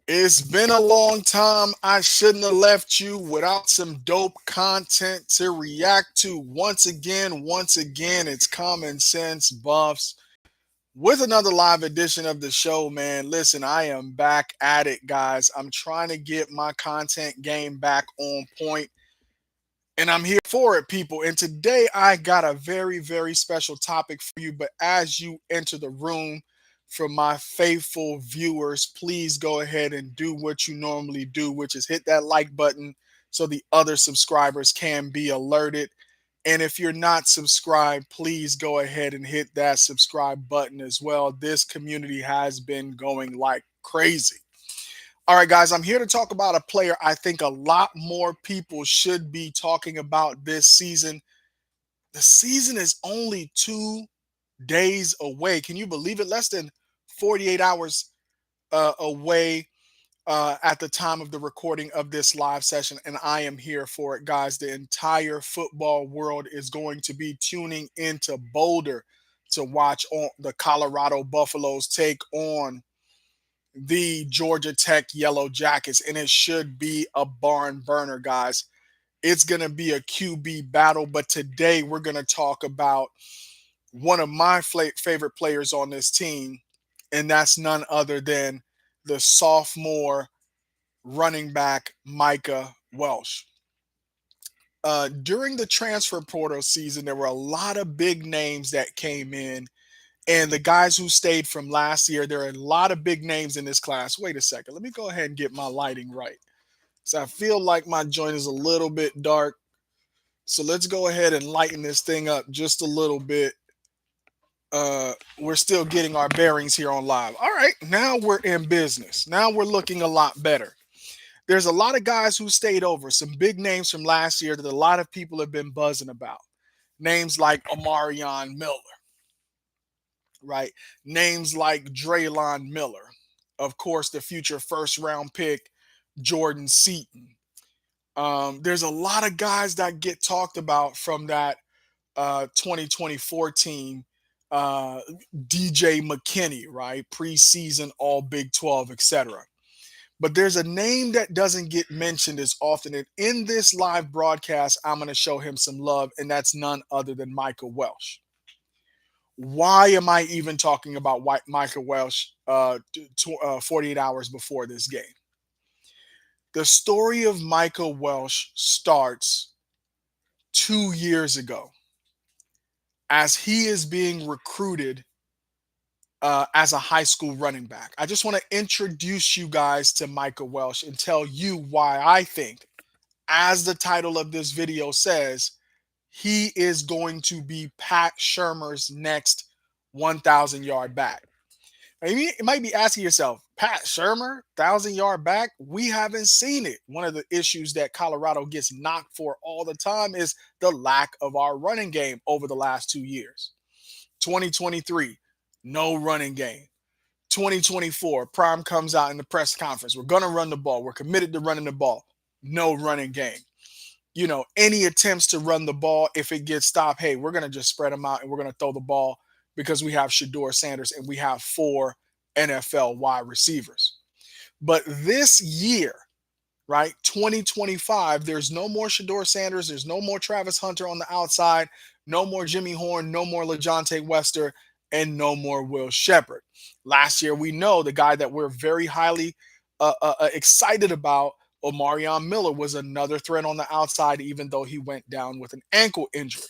It's been a long time. I shouldn't have left you without some dope content to react to. Once again, it's Common Sense Buffs with another live edition of the show, man. Listen, I am back at it, guys. I'm trying to get my content game back on point, and I'm here for it, people. And today I got a very, very special topic for you. But as you enter the room, from my faithful viewers, please go ahead and do what you normally do, which is hit that like button so the other subscribers can be alerted. And if you're not subscribed, please go ahead and hit that subscribe button as well. This community has been going like crazy. All right, guys, I'm here to talk about a player I think a lot more people should be talking about this season. The season is only 2 days away. Can you believe it? Less than 48 hours away at the time of the recording of this live session, and I am here for it, guys. The entire football world is going to be tuning into Boulder to watch on the Colorado Buffaloes take on the Georgia Tech Yellow Jackets, and it should be a barn burner, guys. It's going to be a QB battle, but today we're going to talk about one of my favorite players on this team, and that's none other than the sophomore running back Micah Welch. During the transfer portal season, there were a lot of big names that came in, and the guys who stayed from last year, there are a lot of big names in this class. Wait a second, let me go ahead and get my lighting right. So I feel like my joint is a little bit dark. So let's go ahead and lighten this thing up just a little bit. We're still getting our bearings here on live. All right, now we're in business. Now we're looking a lot better. There's a lot of guys who stayed over, some big names from last year that a lot of people have been buzzing about. Names like Amarion Miller, right? Names like Draylon Miller. Of course, the future first round pick, Jordan Seaton. There's a lot of guys that get talked about from that 2024 team. DJ McKinney, right? Preseason All Big 12, etc. But there's a name that doesn't get mentioned as often. And in this live broadcast, I'm going to show him some love, and that's none other than Micah Welch. Why am I even talking about Micah Welch 48 hours before this game? The story of Micah Welch starts 2 years ago as he is being recruited as a high school running back. I just want to introduce you guys to Micah Welch and tell you why I think, as the title of this video says, he is going to be Pat Shurmur's next 1,000-yard back. Now, you might be asking yourself, Pat Shurmur, 1,000-yard back? We haven't seen it. One of the issues that Colorado gets knocked for all the time is the lack of our running game over the last 2 years. 2023, no running game. 2024, Prime comes out in the press conference. We're going to run the ball. We're committed to running the ball. No running game. Any attempts to run the ball, if it gets stopped, hey, we're going to just spread them out and we're going to throw the ball because we have Shedeur Sanders and we have 4 NFL wide receivers. But this year, right, 2025, there's no more Shedeur Sanders. There's no more Travis Hunter on the outside. No more Jimmy Horn. No more LaJohntay Wester. And no more Will Shepherd. Last year, we know the guy that we're very highly excited about, Omarion Miller, was another threat on the outside, even though he went down with an ankle injury.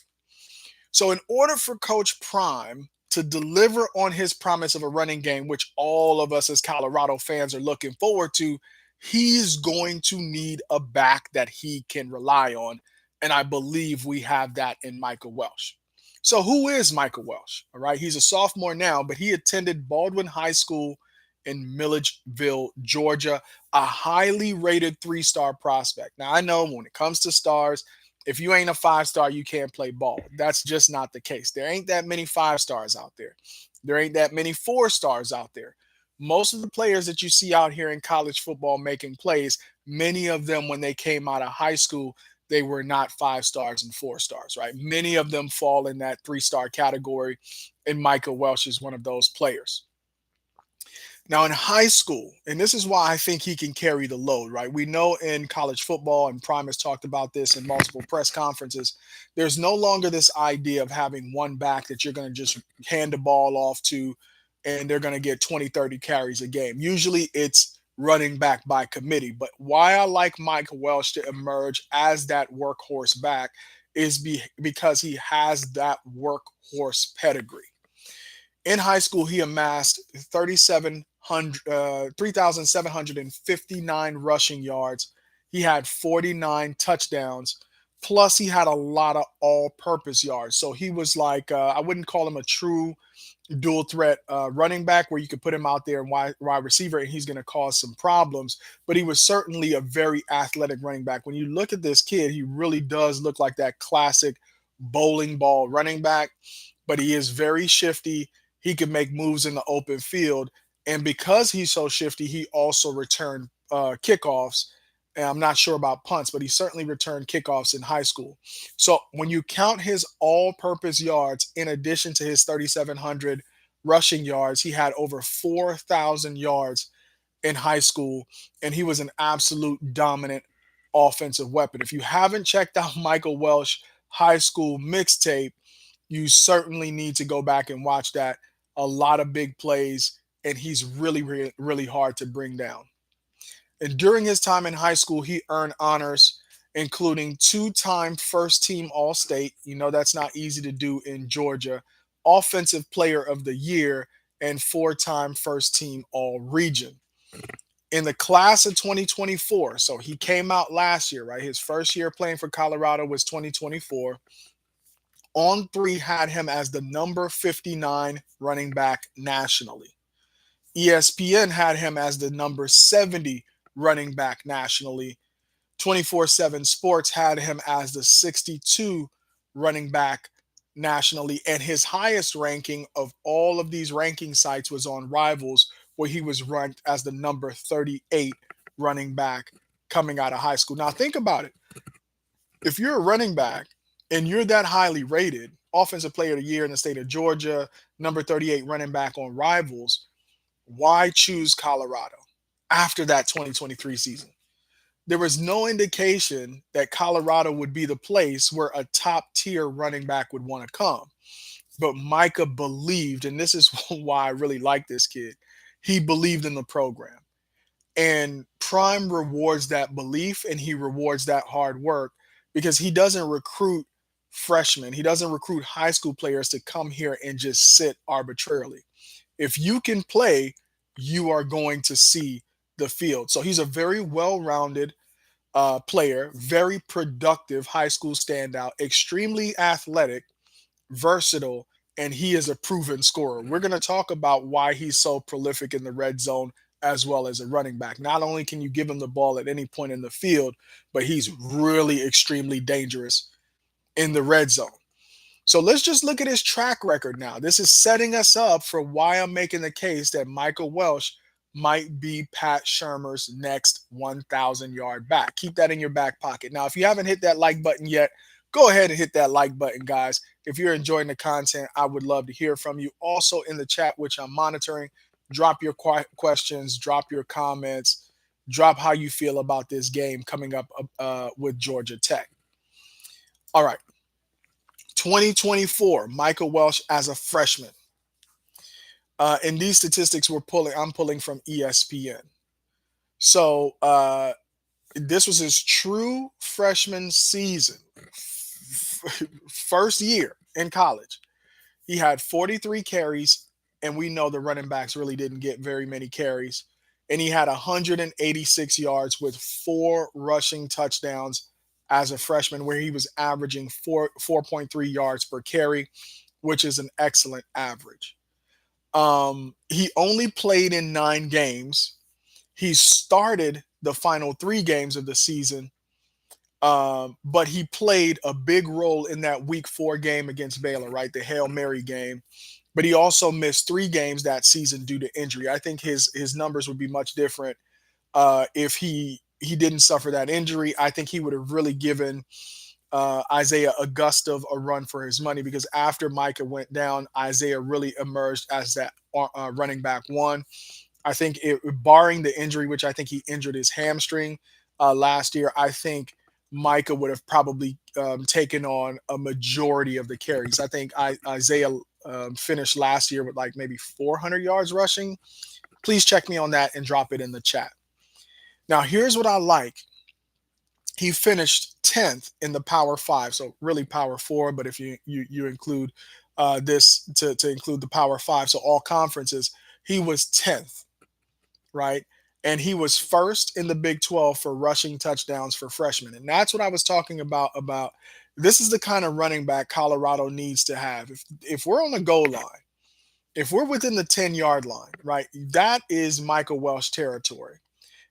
So in order for Coach Prime to deliver on his promise of a running game, which all of us as Colorado fans are looking forward to, he's going to need a back that he can rely on. And I believe we have that in Micah Welch. So who is Micah Welch? All right, he's a sophomore now, but he attended Baldwin High School in Milledgeville, Georgia, a highly rated 3-star prospect. Now, I know when it comes to stars, if you ain't a 5-star, you can't play ball. That's just not the case. There ain't that many 5-stars out there. There ain't that many 4-stars out there. Most of the players that you see out here in college football making plays, many of them, when they came out of high school, they were not 5-stars and 4-stars, right? Many of them fall in that 3-star category, and Micah Welch is one of those players. Now, in high school, and this is why I think he can carry the load, right? We know in college football, and Prime has talked about this in multiple press conferences, there's no longer this idea of having one back that you're going to just hand the ball off to and they're going to get 20, 30 carries a game. Usually it's running back by committee. But why I like Micah Welch to emerge as that workhorse back is because he has that workhorse pedigree. In high school, he amassed 3,759 rushing yards. He had 49 touchdowns. Plus, he had a lot of all purpose yards. So he was like, I wouldn't call him a true dual threat running back where you could put him out there and wide receiver and he's going to cause some problems. But he was certainly a very athletic running back. When you look at this kid, he really does look like that classic bowling ball running back, but he is very shifty. He can make moves in the open field. And because he's so shifty, he also returned kickoffs. And I'm not sure about punts, but he certainly returned kickoffs in high school. So when you count his all purpose yards, in addition to his 3,700 rushing yards, he had over 4,000 yards in high school, and he was an absolute dominant offensive weapon. If you haven't checked out Michael Welch high school mixtape, you certainly need to go back and watch that. A lot of big plays, and he's really, really, really hard to bring down. And during his time in high school, he earned honors, including two-time first-team All-State. You know that's not easy to do in Georgia. Offensive Player of the Year and four-time first-team All-Region. In the class of 2024, so he came out last year, right? His first year playing for Colorado was 2024. On three had him as the number 59 running back nationally. ESPN had him as the number 70 running back nationally. 24/7 Sports had him as the 62 running back nationally. And his highest ranking of all of these ranking sites was on Rivals, where he was ranked as the number 38 running back coming out of high school. Now, think about it. If you're a running back and you're that highly rated, Offensive Player of the Year in the state of Georgia, number 38 running back on Rivals, why choose Colorado after that 2023 season? There was no indication that Colorado would be the place where a top tier running back would want to come. But Micah believed, and this is why I really like this kid. He believed in the program. And Prime rewards that belief and he rewards that hard work because he doesn't recruit freshmen. He doesn't recruit high school players to come here and just sit arbitrarily. If you can play, you are going to see the field. So he's a very well rounded player, very productive high school standout, extremely athletic, versatile, and he is a proven scorer. We're going to talk about why he's so prolific in the red zone as well as a running back. Not only can you give him the ball at any point in the field, but he's really extremely dangerous in the red zone. So let's just look at his track record now. This is setting us up for why I'm making the case that Michael Welch might be Pat Shurmur's next 1,000-yard back. Keep that in your back pocket. Now, if you haven't hit that like button yet, go ahead and hit that like button, guys. If you're enjoying the content, I would love to hear from you. Also in the chat, which I'm monitoring, drop your questions, drop your comments, drop how you feel about this game coming up with Georgia Tech. All right. 2024, Michael Welch as a freshman. And these statistics I'm pulling from ESPN. So this was his true freshman season, first year in college. He had 43 carries, and we know the running backs really didn't get very many carries. And he had 186 yards with 4 rushing touchdowns as a freshman, where he was averaging 4.3 yards per carry, which is an excellent average. He only played in 9 games. He started the final 3 games of the season, but he played a big role in that week 4 game against Baylor, right? The Hail Mary game. But he also missed 3 games that season due to injury. I think his numbers would be much different if he didn't suffer that injury. I think he would have really given Isaiah Augusta a run for his money, because after Micah went down, Isaiah really emerged as that running back one. I think barring the injury, which I think he injured his hamstring last year, I think Micah would have probably taken on a majority of the carries. I think Isaiah finished last year with like maybe 400 yards rushing. Please check me on that and drop it in the chat. Now, here's what I like. He finished 10th in the Power Five, so really Power Four. But if you include this to include the Power Five, so all conferences, he was 10th, right? And he was first in the Big 12 for rushing touchdowns for freshmen. And that's what I was talking about. This is the kind of running back Colorado needs to have. If we're on the goal line, if we're within the 10-yard line, right, that is Micah Welch territory.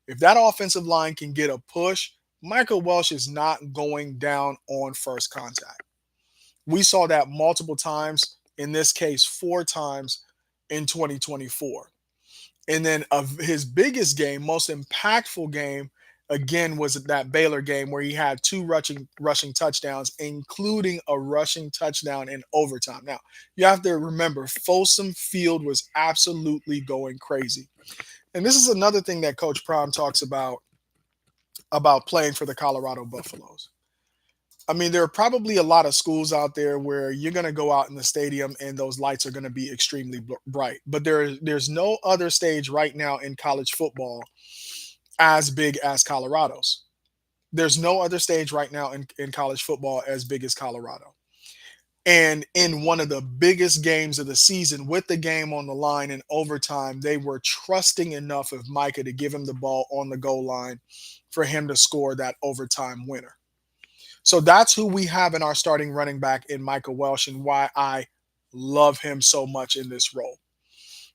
If that offensive line can get a push, Michael Welch is not going down on first contact. We saw that multiple times, in this case, 4 times in 2024. And then of his biggest game, most impactful game, again, was that Baylor game where he had 2 rushing touchdowns, including a rushing touchdown in overtime. Now, you have to remember, Folsom Field was absolutely going crazy. And this is another thing that Coach Prime talks about playing for the Colorado Buffaloes. I mean, there are probably a lot of schools out there where you're going to go out in the stadium and those lights are going to be extremely bright. But there's no other stage right now in college football as big as Colorado's. There's no other stage right now in college football as big as Colorado. And in one of the biggest games of the season, with the game on the line in overtime, they were trusting enough of Micah to give him the ball on the goal line for him to score that overtime winner. So that's who we have in our starting running back in Micah Welch, and why I love him so much in this role.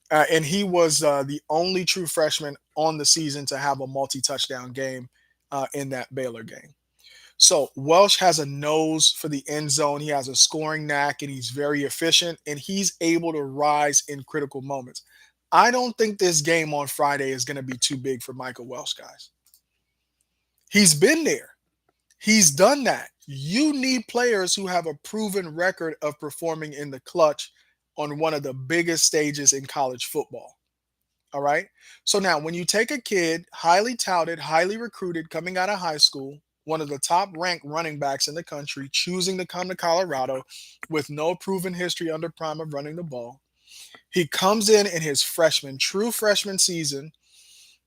And he was the only true freshman on the season to have a multi-touchdown game in that Baylor game. So Welch has a nose for the end zone. He has a scoring knack, and he's very efficient, and he's able to rise in critical moments. I don't think this game on Friday is going to be too big for Michael Welch, guys. He's been there. He's done that. You need players who have a proven record of performing in the clutch on one of the biggest stages in college football. All right. So now, when you take a kid, highly touted, highly recruited, coming out of high school, one of the top ranked running backs in the country, choosing to come to Colorado with no proven history under Prime of running the ball, he comes in his true freshman season,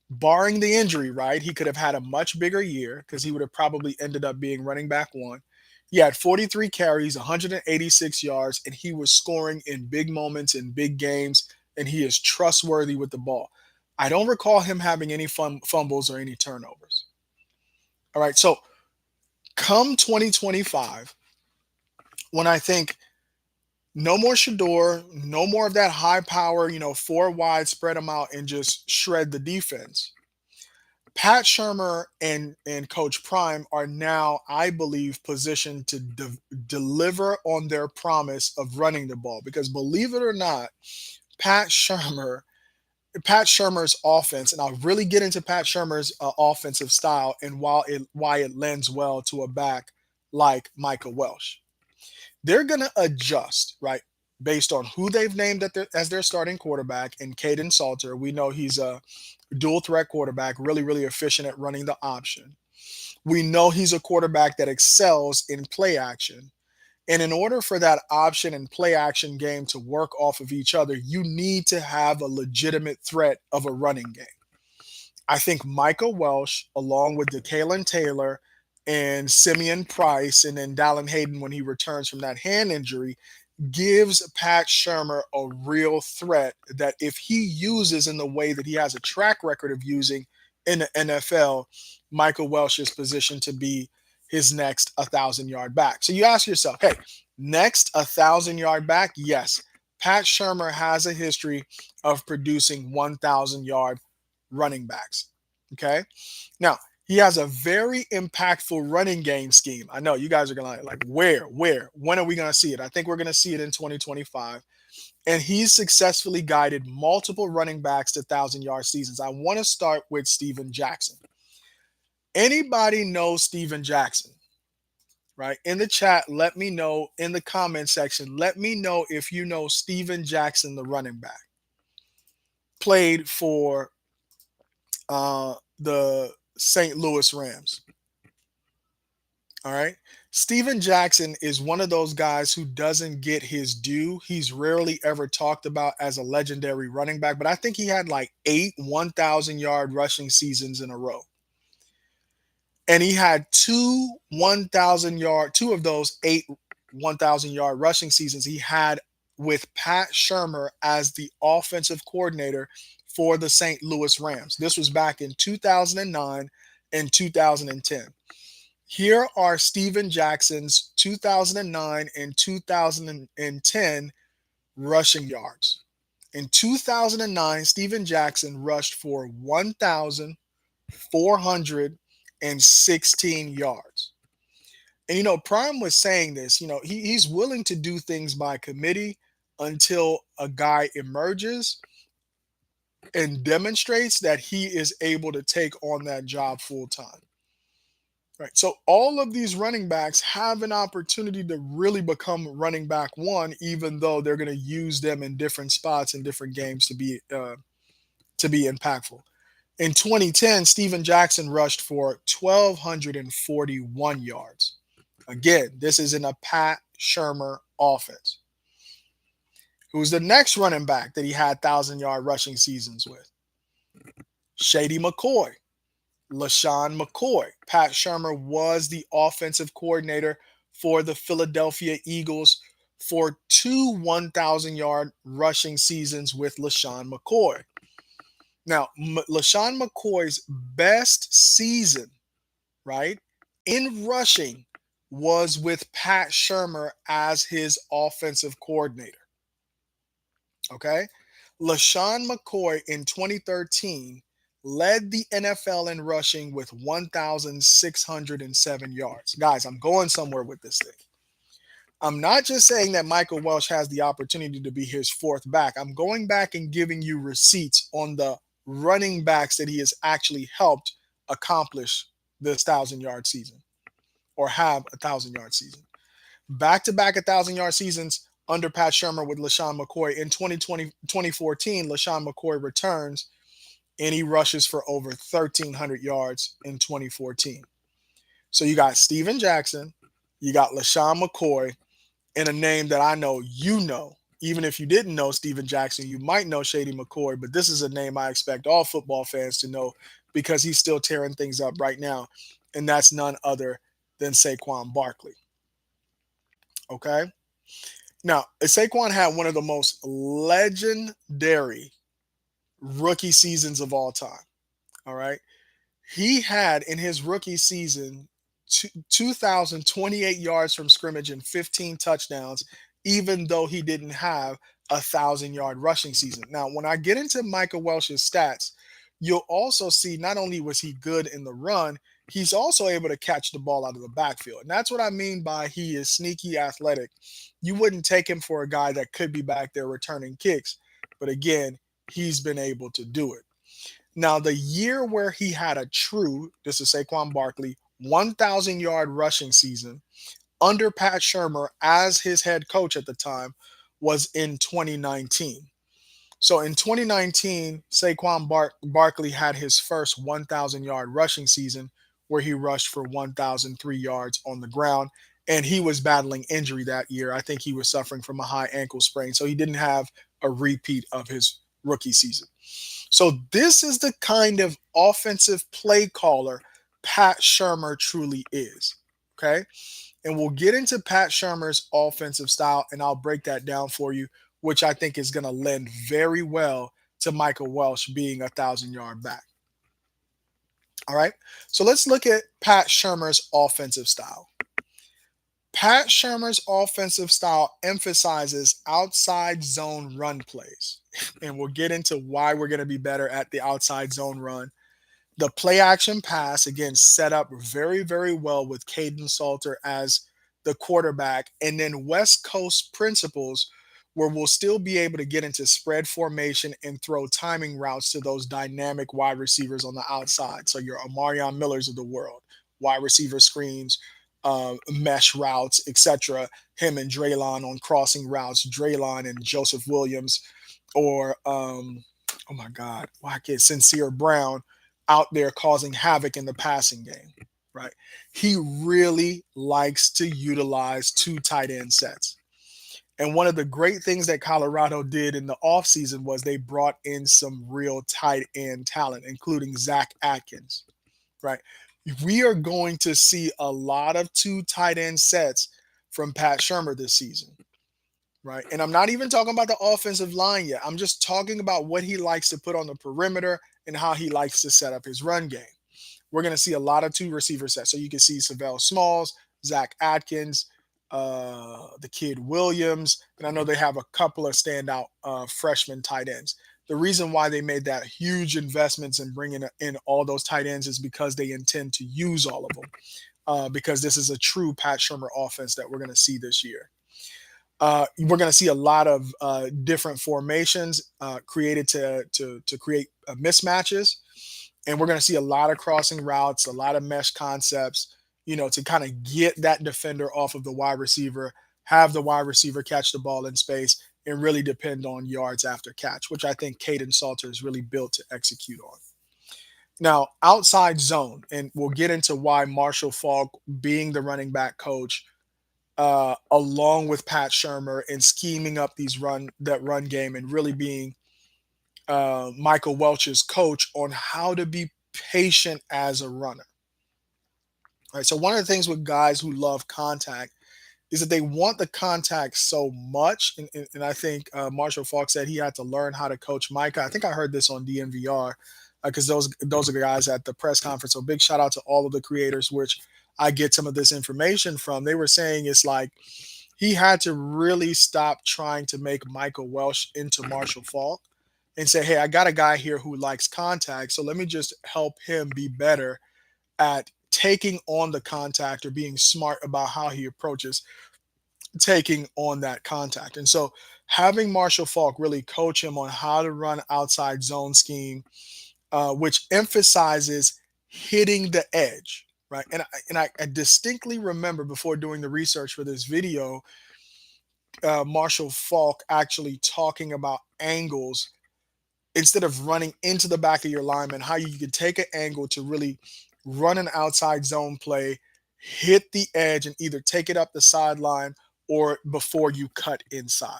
barring the injury, right? He could have had a much bigger year because he would have probably ended up being running back one. He had 43 carries, 186 yards, and he was scoring in big moments in big games, and he is trustworthy with the ball. I don't recall him having any fumbles or any turnovers. All right, so come 2025, when I think no more Shador, no more of that high power, 4 wide, spread them out and just shred the defense. Pat Shurmur and Coach Prime are now, I believe, positioned to deliver on their promise of running the ball. Because believe it or not, Pat Shurmur's offense, and I'll really get into Pat Shurmur's offensive style and why it lends well to a back like Micah Welch. They're going to adjust, right, based on who they've named as their starting quarterback. And Caden Salter, we know he's a dual threat quarterback, really, really efficient at running the option. We know he's a quarterback that excels in play action. And in order for that option and play action game to work off of each other, you need to have a legitimate threat of a running game. I think Micah Welch, along with DeKalen Taylor and Simeon Price, and then Dallin Hayden when he returns from that hand injury, gives Pat Shurmur a real threat that if he uses in the way that he has a track record of using in the NFL, Michael Welch is positioned to be his next 1,000-yard back. So you ask yourself, hey, next 1,000-yard back? Yes. Pat Shurmur has a history of producing 1,000-yard running backs. Okay. Now, he has a very impactful running game scheme. I know you guys are going to like, where, when are we going to see it? I think we're going to see it in 2025. And he's successfully guided multiple running backs to 1,000-yard seasons. I want to start with Steven Jackson. Anybody know Steven Jackson? Right? In the chat, let me know. In the comment section, let me know if you know Steven Jackson, the running back. played for the St. Louis Rams. All right. Steven Jackson is one of those guys who doesn't get his due. He's rarely ever talked about as a legendary running back, but I think he had like 8 1,000-yard rushing seasons in a row. And he had two of those 8 1,000-yard rushing seasons he had with Pat Shurmur as the offensive coordinator for the St. Louis Rams. This was back in 2009 and 2010. Here are Steven Jackson's 2009 and 2010 rushing yards. In 2009, Steven Jackson rushed for 1,416 yards. And, Prime was saying this, he's willing to do things by committee until a guy emerges and demonstrates that he is able to take on that job full time. Right. So all of these running backs have an opportunity to really become running back one, even though they're going to use them in different spots in different games to be impactful. In 2010, Steven Jackson rushed for 1,241 yards. Again, this is in a Pat Shurmur offense. Who's the next running back that he had 1,000-yard rushing seasons with? Shady McCoy. LaShawn McCoy. Pat Shurmur was the offensive coordinator for the Philadelphia Eagles for 1,000-yard rushing seasons with LaShawn McCoy. Now, LaShawn McCoy's best season, right, in rushing was with Pat Shurmur as his offensive coordinator. Okay? LaShawn McCoy in 2013 led the NFL in rushing with 1,607 yards. Guys, I'm going somewhere with this thing. I'm not just saying that Micah Welch has the opportunity to be his fourth back. I'm going back and giving you receipts on the running backs that he has actually helped accomplish this 1,000-yard season or have a 1,000-yard season. Back-to-back 1,000-yard seasons under Pat Shurmur with LaShawn McCoy. In 2014, LaShawn McCoy returns and he rushes for over 1,300 yards in 2014. So you got Steven Jackson, you got LaShawn McCoy, and a name that I know you know. Even if you didn't know Steven Jackson, you might know Shady McCoy, but this is a name I expect all football fans to know because he's still tearing things up right now, and that's none other than Saquon Barkley. Okay? Now, Saquon had one of the most legendary rookie seasons of all time. All right. He had in his rookie season 2,028 yards from scrimmage and 15 touchdowns, even though he didn't have a 1,000-yard rushing season. Now, when I get into Micah Welch's stats, you'll also see not only was he good in the run, he's also able to catch the ball out of the backfield. And that's what I mean by he is sneaky athletic. You wouldn't take him for a guy that could be back there returning kicks. But again, he's been able to do it. Now, the year where he had a true, this is Saquon Barkley, 1,000-yard rushing season under Pat Shurmur as his head coach at the time was in 2019. So in 2019, Saquon Barkley had his first 1,000-yard rushing season where he rushed for 1,003 yards on the ground. And he was battling injury that year. I think he was suffering from a high ankle sprain. So he didn't have a repeat of his rookie season. So this is the kind of offensive play caller Pat Shurmur truly is. Okay. And we'll get into Pat Shurmur's offensive style, and I'll break that down for you, which I think is going to lend very well to Micah Welch being a 1,000-yard back. All right. So let's look at Pat Shurmur's offensive style. Pat Shurmur's offensive style emphasizes outside zone run plays. And we'll get into why we're going to be better at the outside zone run. The play action pass, again, set up very, very well with Caden Salter as the quarterback. And then West Coast principles, where we'll still be able to get into spread formation and throw timing routes to those dynamic wide receivers on the outside. So your Omarion Millers of the world, wide receiver screens, mesh routes, etc. Him and Draylon on crossing routes, Draylon and Joseph Williams, or oh my God, why can't Sincere Brown out there causing havoc in the passing game, right? He really likes to utilize two tight end sets. And one of the great things that Colorado did in the offseason was they brought in some real tight end talent, including Zach Atkins, right? We are going to see a lot of two tight end sets from Pat Shurmur this season, right? And I'm not even talking about the offensive line yet. I'm just talking about what he likes to put on the perimeter and how he likes to set up his run game. We're going to see a lot of two receiver sets. So you can see Savell Smalls, Zach Atkins, the kid Williams, and I know they have a couple of standout freshman tight ends. The reason why they made that huge investments in bringing in all those tight ends is because they intend to use all of them. Because this is a true Pat Shurmur offense that we're going to see this year. We're going to see a lot of different formations created to create mismatches, and we're going to see a lot of crossing routes, a lot of mesh concepts, to kind of get that defender off of the wide receiver, have the wide receiver catch the ball in space, and really depend on yards after catch, which I think Caden Salter is really built to execute on. Now, outside zone, and we'll get into why Marshall Faulk, being the running back coach, along with Pat Shurmur and scheming up that run game and really being Michael Welch's coach on how to be patient as a runner. All right. So one of the things with guys who love contact is that they want the contact so much, and I think Marshall Faulk said he had to learn how to coach Micah. I think I heard this on DNVR because those are the guys at the press conference. So big shout out to all of the creators, which I get some of this information from. They were saying it's like he had to really stop trying to make Michael Welch into Marshall Faulk and say, hey, I got a guy here who likes contact, so let me just help him be better at taking on the contact or being smart about how he approaches taking on that contact. And so having Marshall Faulk really coach him on how to run outside zone scheme, which emphasizes hitting the edge, right? And I distinctly remember before doing the research for this video, Marshall Faulk actually talking about angles instead of running into the back of your lineman, how you could take an angle to really run an outside zone play, hit the edge, and either take it up the sideline or before you cut inside.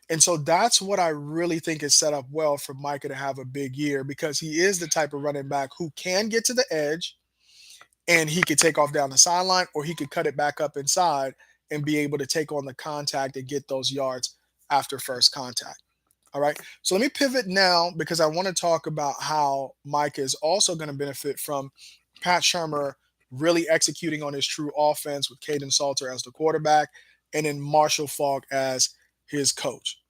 And so that's what I really think is set up well for Micah to have a big year, because he is the type of running back who can get to the edge and he could take off down the sideline, or he could cut it back up inside and be able to take on the contact and get those yards after first contact. All right. So let me pivot now because I want to talk about how Micah is also going to benefit from Pat Shurmur really executing on his true offense with Caden Salter as the quarterback and then Marshall Faulk as his coach.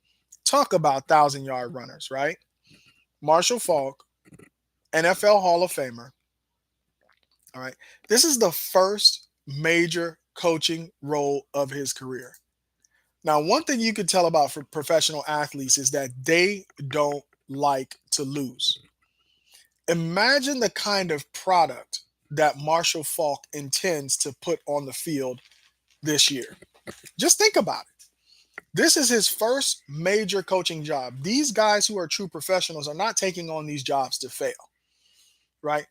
Talk about 1,000-yard runners, right? Marshall Faulk, NFL Hall of Famer. All right. This is the first major coaching role of his career. Now, one thing you could tell about for professional athletes is that they don't like to lose. Imagine the kind of product that Marshall Faulk intends to put on the field this year. Just think about it. This is his first major coaching job. These guys who are true professionals are not taking on these jobs to fail, right?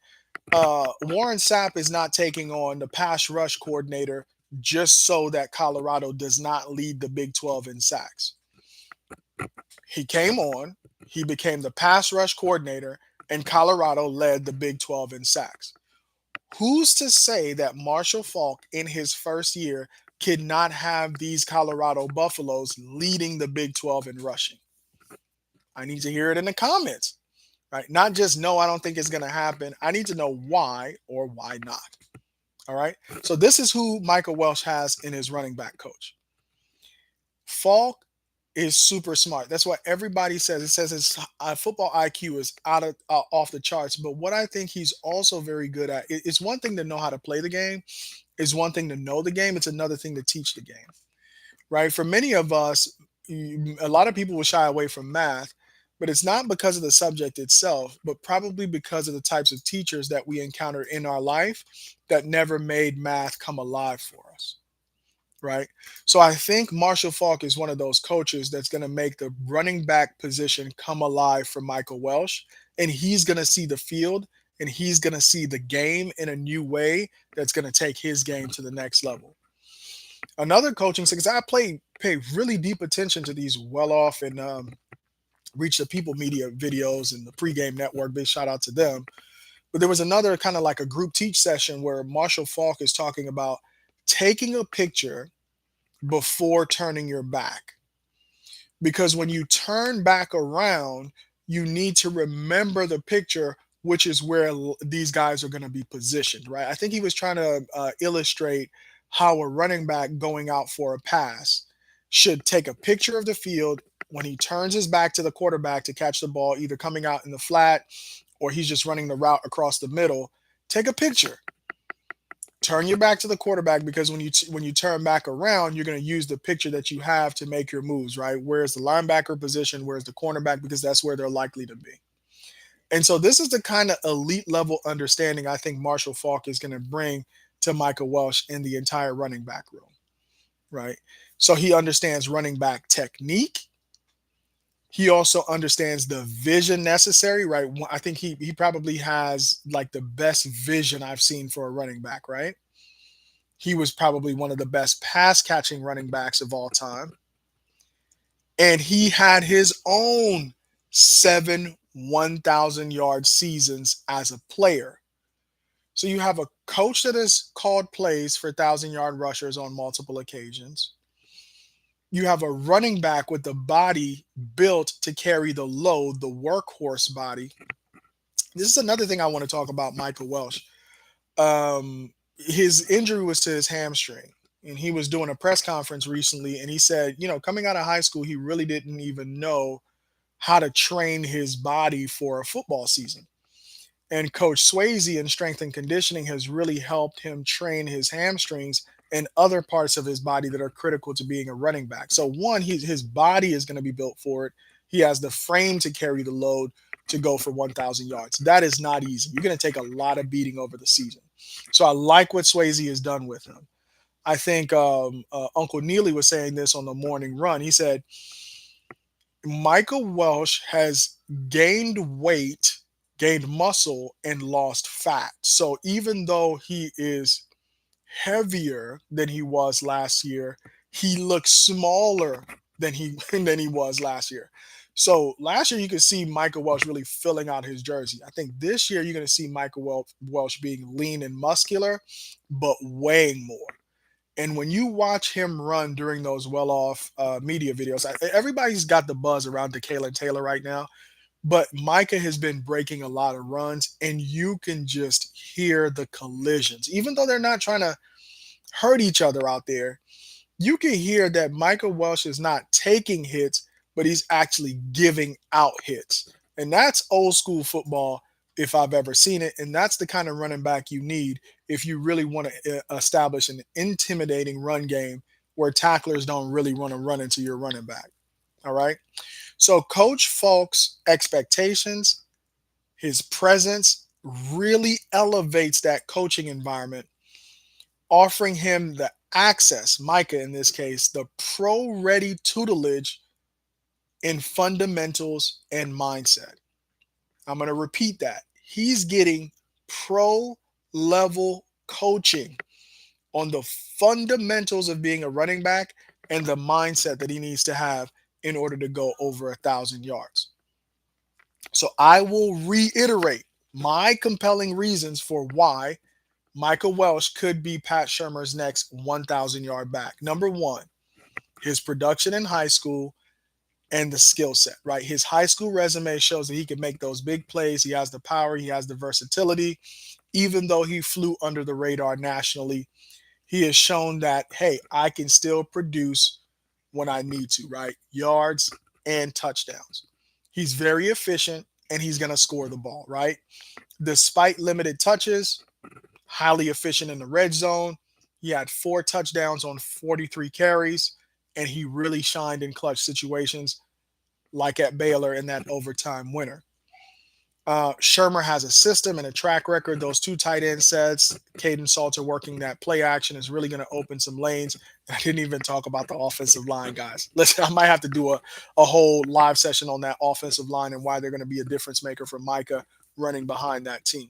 Warren Sapp is not taking on the pass rush coordinator just so that Colorado does not lead the Big 12 in sacks. He came on, he became the pass rush coordinator, and Colorado led the Big 12 in sacks. Who's to say that Marshall Faulk in his first year could not have these Colorado Buffaloes leading the Big 12 in rushing? I need to hear it in the comments, right? Not just, no, I don't think it's going to happen. I need to know why or why not. All right. So this is who Michael Welch has in his running back coach. Faulk is super smart. That's what everybody says. It says his football IQ is off the charts. But what I think he's also very good at, it's one thing to know how to play the game. It's one thing to know the game. It's another thing to teach the game, right? For many of us, a lot of people will shy away from math, but it's not because of the subject itself, but probably because of the types of teachers that we encounter in our life that never made math come alive for us. right? So I think Marshall Faulk is one of those coaches that's going to make the running back position come alive for Michael Welch, and he's going to see the field and he's going to see the game in a new way that's going to take his game to the next level. Another coaching, because I pay really deep attention to these well off and reach the people media videos and the pregame network. Big shout out to them. But there was another kind of like a group teach session where Marshall Faulk is talking about taking a picture before turning your back. Because when you turn back around, you need to remember the picture, which is where these guys are going to be positioned, right? I think he was trying to illustrate how a running back going out for a pass should take a picture of the field when he turns his back to the quarterback to catch the ball, either coming out in the flat or he's just running the route across the middle. Take a picture, turn your back to the quarterback, because when you turn back around, you're going to use the picture that you have to make your moves, right? Where's the linebacker position? Where's the cornerback? Because that's where they're likely to be. And so this is the kind of elite level understanding I think Marshall Faulk is going to bring to Micah Welch in the entire running back room, right? So he understands running back technique. He also understands the vision necessary, right? I think he probably has like the best vision I've seen for a running back, right? He was probably one of the best pass catching running backs of all time. And he had his own 1,000 yard seasons as a player. So you have a coach that has called plays for 1,000 yard rushers on multiple occasions. You have a running back with the body built to carry the load, the workhorse body. This is another thing I want to talk about Michael Welch. His injury was to his hamstring, and he was doing a press conference recently, and he said, coming out of high school, he really didn't even know how to train his body for a football season. And Coach Swayze in strength and conditioning has really helped him train his hamstrings and other parts of his body that are critical to being a running back. So one, his body is going to be built for it. He has the frame to carry the load to go for 1,000 yards. That is not easy. You're going to take a lot of beating over the season. So I like what Swayze has done with him. I think Uncle Neely was saying this on the morning run. He said, Michael Welch has gained weight, gained muscle, and lost fat. So even though he is heavier than he was last year, he looks smaller than he was last year. So last year you could see Michael Welch really filling out his jersey. I think this year you're going to see Michael Welch being lean and muscular, but weighing more. And when you watch him run during those well-off media videos, everybody's got the buzz around DeKalen Taylor right now, but Micah has been breaking a lot of runs, and you can just hear the collisions. Even though they're not trying to hurt each other out there, you can hear that Michael Welch is not taking hits, but he's actually giving out hits. And that's old school football if I've ever seen it. And that's the kind of running back you need if you really want to establish an intimidating run game where tacklers don't really want to run into your running back. All right. So Coach Falk's expectations, his presence really elevates that coaching environment, offering him the access, Micah in this case, the pro ready tutelage in fundamentals and mindset. I'm going to repeat that. He's getting pro level coaching on the fundamentals of being a running back and the mindset that he needs to have in order to go over 1,000 yards. So I will reiterate my compelling reasons for why Michael Welch could be Pat Shurmur's next 1,000 yard back. Number one, his production in high school and the skill set, right? His high school resume shows that he can make those big plays. He has the power, he has the versatility. Even though he flew under the radar nationally, he has shown that, hey, I can still produce when I need to, right? Yards and touchdowns. He's very efficient and he's going to score the ball, right? Despite limited touches, highly efficient in the red zone. He had 4 touchdowns on 43 carries, and he really shined in clutch situations like at Baylor in that overtime winner. Shurmur has a system and a track record. Those two tight end sets, Caden Salter working that play action is really going to open some lanes. I didn't even talk about the offensive line, guys. Listen, I might have to do a whole live session on that offensive line and why they're going to be a difference maker for Micah running behind that team.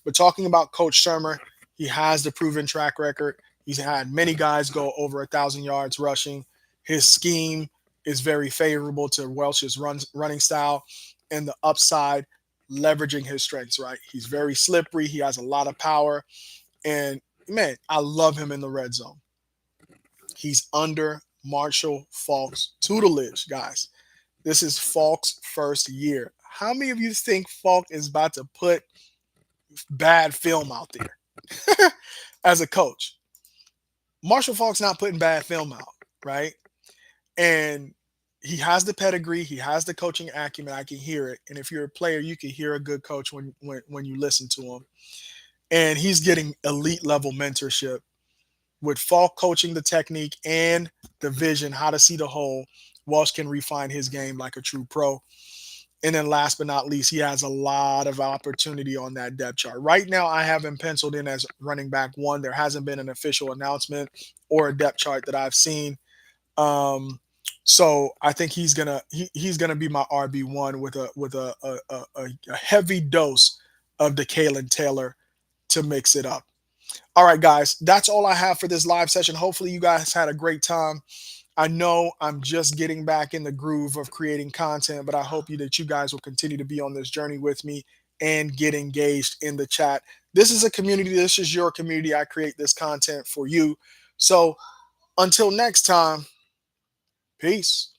But talking about Coach Shurmur, he has the proven track record. He's had many guys go over 1,000 yards rushing. His scheme is very favorable to Welch's running style and the upside leveraging his strengths, right? He's very slippery. He has a lot of power. And man, I love him in the red zone. He's under Marshall Faulk's tutelage, guys. This is Faulk's first year. How many of you think Faulk is about to put bad film out there as a coach? Marshall Faulk's not putting bad film out, right? And he has the pedigree, he has the coaching acumen. I can hear it. And if you're a player, you can hear a good coach when you listen to him. And he's getting elite level mentorship with Falk coaching the technique and the vision, how to see the hole. Welch can refine his game like a true pro. And then last but not least, he has a lot of opportunity on that depth chart. Right now, I have him penciled in as running back one. There hasn't been an official announcement or a depth chart that I've seen. So I think he's gonna be my RB1 with a heavy dose of the Kalen Taylor to mix it up. All right, guys, that's all I have for this live session. Hopefully, you guys had a great time. I know I'm just getting back in the groove of creating content, but I hope that you guys will continue to be on this journey with me and get engaged in the chat. This is a community. This is your community. I create this content for you. So until next time, peace.